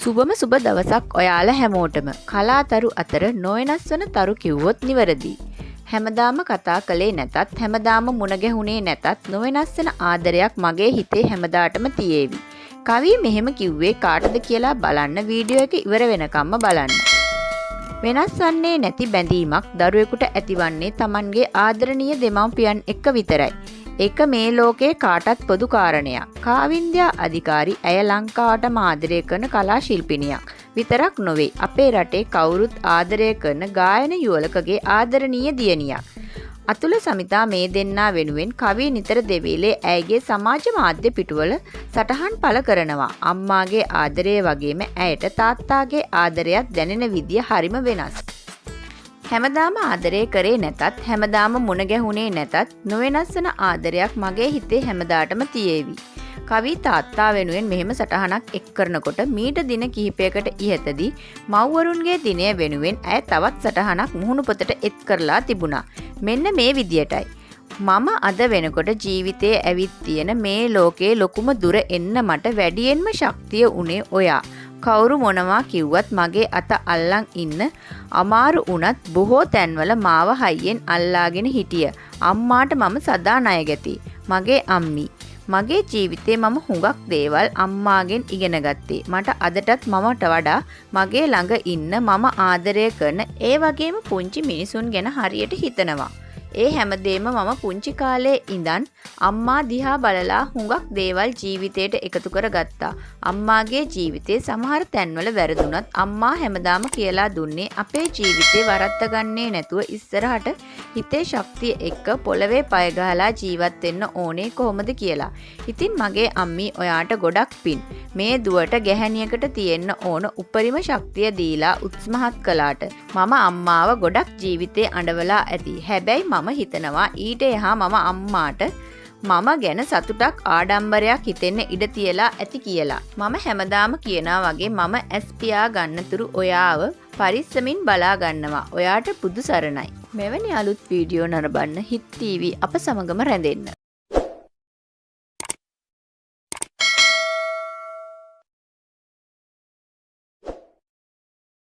සුබම සුබ දවසක් ඔයාලා හැමෝටම. කලාතරු අතර නොවෙනස් වන තරු කිව්වොත් නිවැරදි. හැමදාම කතා කළේ නැතත් හැමදාම මුණ ගැහුනේ නැතත් නොවෙනස් වෙන ආදරයක් මගේ හිතේ හැමදාටම තියේවි. කවිය මෙහෙම කිව්වේ කාටද කියලා බලන්න වීඩියෝ එක ඉවර වෙනකම්ම බලන්න. වෙනස් වන්නේ නැති බැඳීමක් දරුවෙකුට ඇතිවන්නේ Tamanගේ ආදරණීය දෙමව්පියන් එක්ක විතරයි. ඒක මේ ලෝකේ කාටත් පොදු කාරණයක්. කාවින්ද්‍යා අධිකාරි ඇය ලංකාවටම ආදරය කරන කලා ශිල්පිනියක් විතරක් නොවේ අපේ රටේ කවුරුත් ආදරය කරන ගායන යුවලකගේ ආදරණීය දියණියක්. අතුල සමිතා මේ දෙන්නා වෙනුවෙන් කවිය නිතර දෙවිලේ ඇයගේ සමාජ මාධ්‍ය පිටුවල සටහන් පළ කරනවා. අම්මාගේ ආදරය වගේම ඇයට තාත්තාගේ ආදරයක් දැනෙන විදිය හරිම වෙනස්. හැමදාම ආදරය කරේ නැතත් හැමදාම මුණ ගැහුනේ නැතත් නොවෙනස් වන ආදරයක් මගේ හිතේ හැමදාටම තියේවි. කවි තාත්තා වෙනුවෙන් මෙහෙම සටහනක් එක් කරනකොට මීට දින කිහිපයකට ඉහතදී මව්වරුන්ගේ දිනය වෙනුවෙන් ඇය තවත් සටහනක් මුහුණු පොතට එක් කරලා තිබුණා. මෙන්න මේ විදියටයි. මම අද වෙනකොට ජීවිතයේ ඇවිත් තියෙන මේ ලෝකේ ලොකුම දුර එන්න මට වැඩියෙන්ම ශක්තිය උනේ ඔයා. කවුරු මොනවා කිව්වත් මගේ අත අල්ලන් ඉන්න අමාරු වුණත් බොහෝ තැන්වල මාව හයියෙන් අල්ලාගෙන හිටිය අම්මාට මම සදා ණය ගැති. මගේ අම්මි. මගේ ජීවිතේ මම හුඟක් දේවල් අම්මාගෙන් ඉගෙන ගත්තේ. මට අදටත් මමට වඩා මගේ ළඟ ඉන්න මම ආදරය කරන ඒ වගේම පුංචි මිනිසුන් ගැන හරියට හිතනවා. ඒ හැමදේම මම පුංචි කාලේ ඉඳන් අම්මා දිහා බලලා හුඟක් දේවල් ජීවිතේට එකතු කරගත්තා. අම්මාගේ ජීවිතේ සමහර තැන්වල වැරදුනත් අම්මා හැමදාම කියලා දුන්නේ අපේ ජීවිතේ වරද්ද ගන්නේ නැතුව ඉස්සරහට හිතේ ශක්තිය එක්ක පොළවේ පය ගහලා ජීවත් වෙන්න ඕනේ කොහොමද කියලා. ඉතින් මගේ අම්මි ඔයාට ගොඩක් පින්. මේ දුවට ගැහැණියකට තියෙන්න ඕන උපරිම ශක්තිය දීලා උත්සාහත් කළාට මම අම්මාව ගොඩක් ජීවිතේ අඬවලා ඇති. හැබැයි මම හිතනවා ඊට එහා මම අම්මාට මම ගැන සතුටක් ආඩම්බරයක් හිතෙන්න ඉඩ තියලා ඇති කියලා. මම හැමදාම කියනා වගේ මම ඇස් පියා ගන්නතුරු ඔයාව පරිස්සමින් බලා ගන්නවා. ඔයාට පුදු සරණයි. මෙවැනි අලුත් වීඩියෝ නරඹන්න HIT TV අප සමගම රැඳෙන්න.